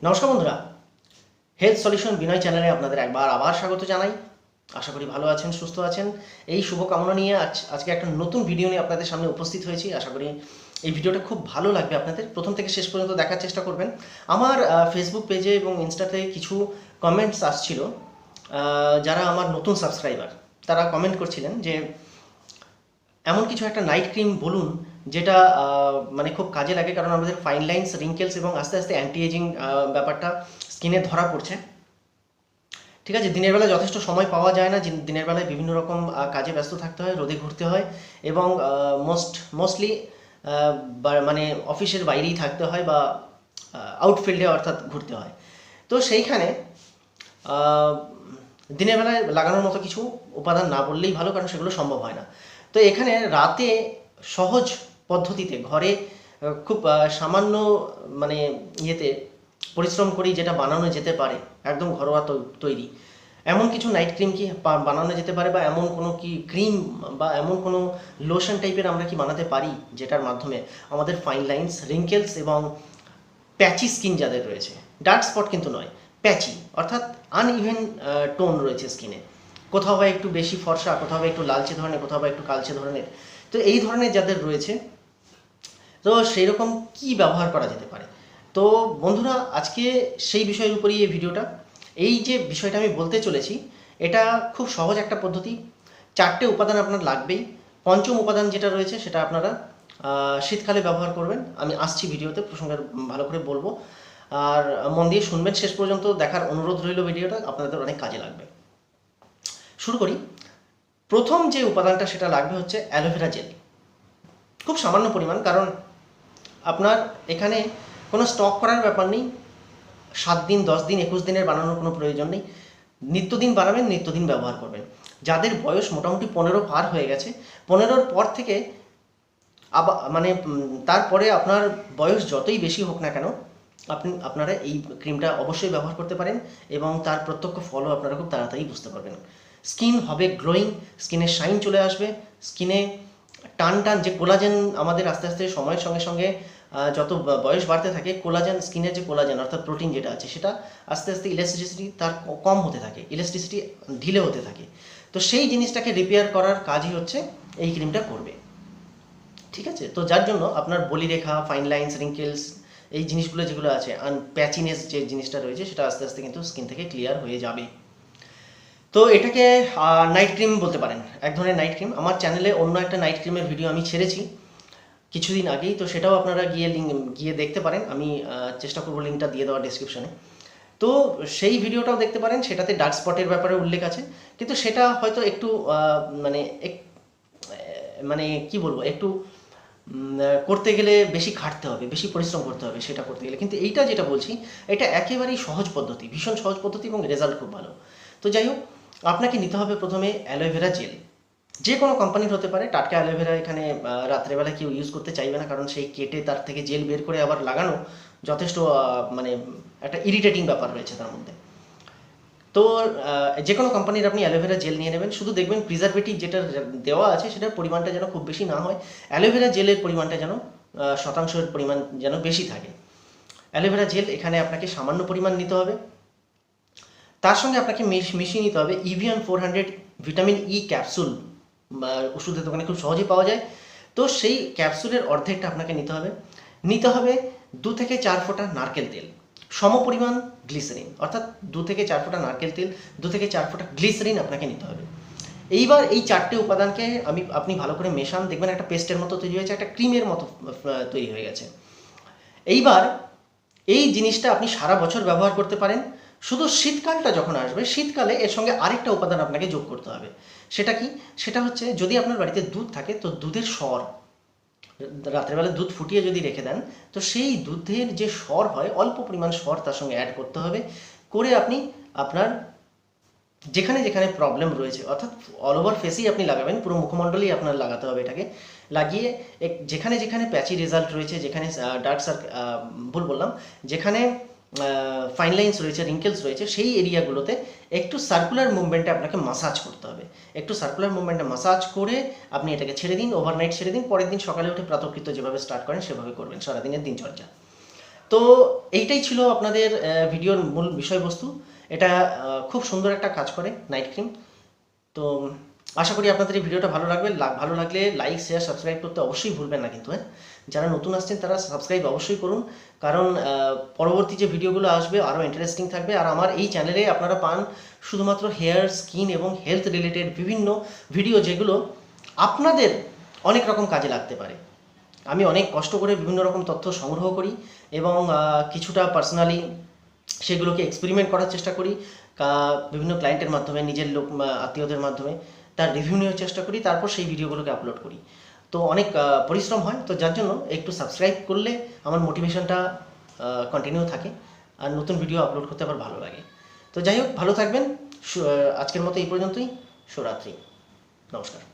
নমস্কার বন্ধুরা, health solution বিনয় চ্যানেলে আপনাদের আবার স্বাগত জানাই। আশা করি ভালো আছেন, সুস্থ আছেন। এই শুভকামনা নিয়ে আজকে একটা নতুন ভিডিও নিয়ে আপনাদের সামনে উপস্থিত হয়েছি। আশা করি এই ভিডিওটা খুব ভালো লাগবে আপনাদের। প্রথম থেকে শেষ পর্যন্ত দেখার চেষ্টা করবেন। আমার ফেসবুক পেজে এবং ইনস্টাতে কিছু কমেন্টস আসছিল। যারা আমার নতুন সাবস্ক্রাইবার তারা কমেন্ট করছিলেন যে এমন কিছু একটা নাইট ক্রিম বলুন যেটা মানে খুব কাজে লাগে, কারণ আমাদের ফাইন লাইন্স, রিঙ্কেলস এবং আস্তে আস্তে অ্যান্টি এজিং ব্যাপারটা স্কিনে ধরা পড়ছে। ঠিক আছে, দিনের বেলা যথেষ্ট সময় পাওয়া যায় না, দিনের বেলায় বিভিন্ন রকম কাজে ব্যস্ত থাকতে হয়, রোদে ঘুরতে হয় এবং মোস্টলি মানে অফিসের বাইরেই থাকতে হয় বা আউটফিল্ডে অর্থাৎ ঘুরতে হয়। তো সেইখানে দিনের বেলায় লাগানোর মতো কিছু উপাদান না বললেই ভালো, কারণ সেগুলো সম্ভব হয় না। তো এখানে রাতে সহজ পদ্ধতিতে ঘরে খুব সামান্য মানে ইয়েতে পরিশ্রম করেই যেটা বানানো যেতে পারে, একদম ঘরোয়া তৈরি এমন কিছু নাইট ক্রিম কি বানানো যেতে পারে, বা এমন কোনো কি ক্রিম বা এমন কোনো লোশন টাইপের আমরা কি বানাতে পারি যেটার মাধ্যমে আমাদের ফাইন লাইন্স, রিঙ্কেলস এবং প্যাচি স্কিন যাদের রয়েছে, ডার্ক স্পট কিন্তু নয়, প্যাচি অর্থাৎ আনইভেন টোন রয়েছে স্কিনে, কোথাও বা একটু বেশি ফর্সা, কোথাও বা একটু লালচে ধরনের, কোথাও বা একটু কালচে ধরনের, তো এই ধরনের যাদের রয়েছে, তো সেই রকম কী ব্যবহার করা যেতে পারে। তো বন্ধুরা, আজকে সেই বিষয়ের উপরেই এই ভিডিওটা। এই যে বিষয়টা আমি বলতে চলেছি, এটা খুব সহজ একটা পদ্ধতি। 4টে উপাদান আপনার লাগবেই। পঞ্চম উপাদান যেটা রয়েছে সেটা আপনারা শীতকালে ব্যবহার করবেন। আমি আসছি ভিডিওতে প্রসঙ্গে ভালো করে বলবো, আর মন দিয়ে শুনবেন, শেষ পর্যন্ত দেখার অনুরোধ রইল। ভিডিওটা আপনাদের অনেক কাজে লাগবে। শুরু করি। প্রথম যে উপাদানটা সেটা লাগবে হচ্ছে অ্যালোভেরা জেল। খুব সামান্য পরিমাণ, কারণ আপনার এখানে কোনো স্টক করার ব্যাপার নেই। 7 দিন, 10 দিন, 21 দিনের বানানোর কোনো প্রয়োজন নেই। নিত্যদিন বানাবেন, নিত্যদিন ব্যবহার করবেন। যাদের বয়স মোটামুটি 15 পার হয়ে গেছে, 15-র পর থেকে আবার মানে তারপরে আপনার বয়স যতই বেশি হোক না কেন, আপনারা এই ক্রিমটা অবশ্যই ব্যবহার করতে পারেন এবং তার প্রত্যক্ষ ফলও আপনারা খুব তাড়াতাড়ি বুঝতে পারবেন। স্কিন হবে গ্লোয়িং, স্কিনে শাইন চলে আসবে, স্কিনে টান যে কোলাজেন আমাদের আস্তে আস্তে সময়ের সঙ্গে সঙ্গে যত বয়স বাড়তে থাকে, কোলাজেন, স্কিনের যে কোলাজেন অর্থাৎ প্রোটিন যেটা আছে, সেটা আস্তে আস্তে ইলাস্টিসিটি তার কম হতে থাকে, ইলাস্টিসিটি ঢিলে হতে থাকে। তো সেই জিনিসটাকে রিপেয়ার করার কাজই হচ্ছে এই ক্রিমটা করবে। ঠিক আছে, তো যার জন্য আপনার বলিরেখা, ফাইন লাইন্স, রিঙ্কেলস, এই জিনিসগুলো যেগুলো আছে, প্যাচিনেস যে জিনিসটা রয়েছে, সেটা আস্তে আস্তে কিন্তু স্কিন থেকে ক্লিয়ার হয়ে যাবে। তো এটাকে নাইট ক্রিম বলতে পারেন, এক ধরনের নাইট ক্রিম। আমার চ্যানেলে অন্য একটা নাইট ক্রিমের ভিডিও আমি ছেড়েছি কিছুদিন আগেই, তো সেটাও আপনারা গিয়ে দেখতে পারেন। আমি চেষ্টা করবো লিঙ্কটা দিয়ে দেওয়ার ডেসক্রিপশনে। তো সেই ভিডিওটাও দেখতে পারেন, সেটাতে ডার্ক স্পটের ব্যাপারে উল্লেখ আছে, কিন্তু সেটা হয়তো একটু মানে মানে কি বলবো, একটু করতে গেলে বেশি খাটতে হবে, বেশি পরিশ্রম করতে হবে সেটা করতে গেলে। কিন্তু এইটা যেটা বলছি, এটা একেবারেই সহজ পদ্ধতি, ভীষণ সহজ পদ্ধতি এবং রেজাল্ট খুব ভালো। তো যাই হোক, আপনাকে নিতে হবে প্রথমে অ্যালোভেরা জেল। যে কোনো কোম্পানির হতে পারে। টাটকা অ্যালোভেরা এখানে রাত্রেবেলা কেউ ইউজ করতে চাইবে না, কারণ সেই কেটে তার থেকে জেল বের করে আবার লাগানো যথেষ্ট মানে একটা ইরিটেটিং ব্যাপার রয়েছে তার মধ্যে। তো যে কোনো কোম্পানির আপনি অ্যালোভেরা জেল নিয়ে নেবেন। শুধু দেখবেন প্রিজারভেটিভ যেটা দেওয়া আছে সেটার পরিমাণটা যেন খুব বেশি না হয়, অ্যালোভেরা জেলের পরিমাণটা যেন শতাংশের পরিমাণ যেন বেশি থাকে। অ্যালোভেরা জেল এখানে আপনাকে সামান্য পরিমাণ নিতে হবে। তার সঙ্গে আপনাকে মিশিয়ে নিতে হবে ইভিয়ান 400 ভিটামিন ই ক্যাপসুল, ওষুধের দোকানে খুব সহজেই পাওয়া যায়। তো সেই ক্যাপসুলের অর্ধেকটা আপনাকে নিতে হবে 2 থেকে 4 ফোঁটা নারকেল তেল, সমপরিমাণ গ্লিসারিন, অর্থাৎ 2 থেকে 4 ফোঁটা নারকেল তেল, 2 থেকে 4 ফোঁটা গ্লিসারিন আপনাকে নিতে হবে। এইবার এই 4টে উপাদানকে আপনি ভালো করে মেশান, দেখবেন একটা পেস্টের মতো তৈরি হয়েছে, একটা ক্রিমের মতো তৈরি হয়ে গেছে। এইবার এই জিনিসটা আপনি সারা বছর ব্যবহার করতে পারেন। শুধু শীতকালটা যখন আসবে, শীতকালে এর সঙ্গে আরেকটা উপাদান আপনাকে যোগ করতে হবে। সেটা কি? সেটা হচ্ছে, যদি আপনার বাড়িতে দুধ থাকে তো দুধের সর, রাত্রেবেলা দুধ ফুটিয়ে যদি রেখে দেন, তো সেই দুধের যে সর হয়, অল্প পরিমাণ সর তার সঙ্গে অ্যাড করতে হবে। করে আপনি আপনার যেখানে যেখানে প্রবলেম রয়েছে, অর্থাৎ অল ওভার ফেসেই আপনি লাগাবেন, পুরো মুখমণ্ডলেই আপনার লাগাতে হবে এটাকে। লাগিয়ে যেখানে যেখানে প্যাচি রেজাল্ট রয়েছে, যেখানে যেখানে ফাইন লাইন্স রয়েছে, রিঙ্কেলস রয়েছে, সেই এরিয়াগুলোতে একটু সার্কুলার মুভমেন্টে আপনাকে মাসাজ করতে হবে। একটু সার্কুলার মুভমেন্টে মাসাজ করে আপনি এটাকে ছেড়ে দিন, ওভারনাইট ছেড়ে দিন। পরের দিন সকালে উঠে প্রাতঃকৃত্য যেভাবে স্টার্ট করেন সেভাবে করবেন, সারাদিনের দিনচর্যা। তো এইটাই ছিল আপনাদের ভিডিওর মূল বিষয়বস্তু। এটা খুব সুন্দর একটা কাজ করে নাইট ক্রিম। তো আশা করি আপনাদের এই ভিডিওটা ভালো লাগবে। ভালো লাগলে লাইক শেয়ার সাবস্ক্রাইব করতে অবশ্যই ভুলবেন না কিন্তু, হ্যাঁ। যারা নতুন আসছেন তারা সাবস্ক্রাইব অবশ্যই করুন, কারণ পরবর্তী যে ভিডিওগুলো আসবে আরও ইন্টারেস্টিং থাকবে। আর আমার এই চ্যানেলে আপনারা পান শুধুমাত্র হেয়ার, স্কিন এবং হেলথ রিলেটেড বিভিন্ন ভিডিও, যেগুলো আপনাদের অনেক রকম কাজে লাগতে পারে। আমি অনেক কষ্ট করে বিভিন্ন রকম তথ্য সংগ্রহ করি এবং কিছুটা পার্সোনালি সেগুলোকে এক্সপেরিমেন্ট করার চেষ্টা করি, বিভিন্ন ক্লায়েন্টের মাধ্যমে, নিজের লোক আত্মীয়দের মাধ্যমে তার রিভিউ নেওয়ার চেষ্টা করি, তারপর সেই ভিডিওগুলোকে আপলোড করি। তো অনেক পরিশ্রম হয়, তো যার জন্য একটু সাবস্ক্রাইব করলে আমার মোটিভেশনটা কন্টিনিউ থাকে আর নতুন ভিডিও আপলোড করতে আবার ভালো লাগে। তো যাই হোক, ভালো থাকবেন। আজকের মতো এই পর্যন্তই। শুভরাত্রি, নমস্কার।